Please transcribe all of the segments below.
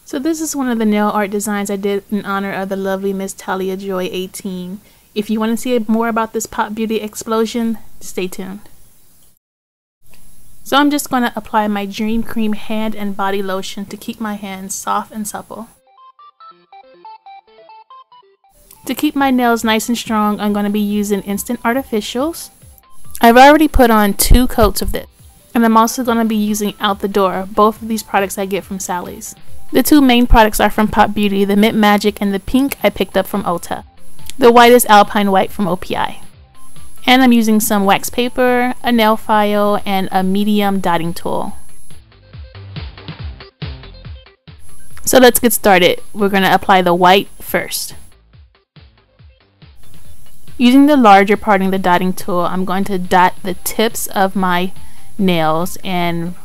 So this is one of the nail art designs I did in honor of the lovely Miss Talia Joy 18. If you want to see more about this Pop Beauty explosion, stay tuned. So I'm just going to apply my Dream Cream hand and body lotion to keep my hands soft and supple. To keep my nails nice and strong, I'm going to be using Instant Artificials. I've already put on 2 coats of this. And I'm also going to be using Out the Door. Both of these products I get from Sally's. The 2 main products are from Pop Beauty, the Mint Magic and the pink I picked up from ULTA. The white is Alpine White from OPI. And I'm using some wax paper, a nail file, and a medium dotting tool. So let's get started. We're going to apply the white first. Using the larger parting the dotting tool, I'm going to dot the tips of my nails and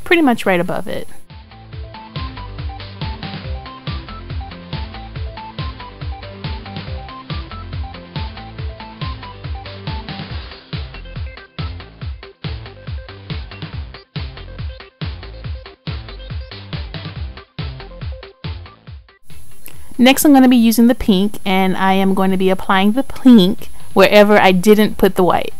pretty much right above it. Next, I'm going to be using the pink, and I am going to be applying the pink wherever I didn't put the white.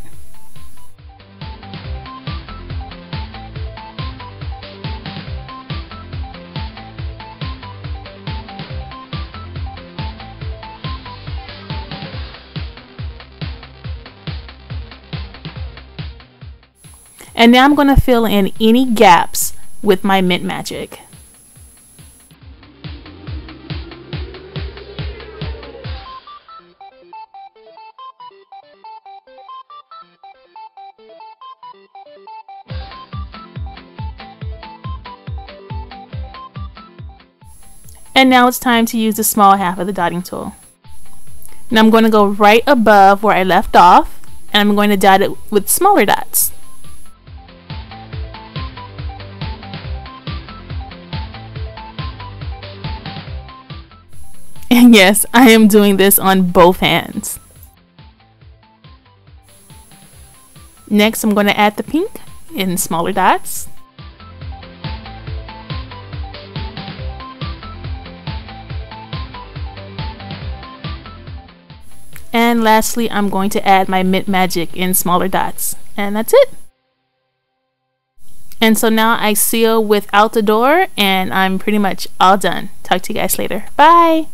And now I'm going to fill in any gaps with my Mint Magic. And now it's time to use the small half of the dotting tool. Now I'm going to go right above where I left off, and I'm going to dot it with smaller dots. And yes, I am doing this on both hands. Next, I'm going to add the pink in smaller dots. And lastly, I'm going to add my Mint Magic in smaller dots. And that's it. And so now I seal with Out the Door, and I'm pretty much all done. Talk to you guys later. Bye!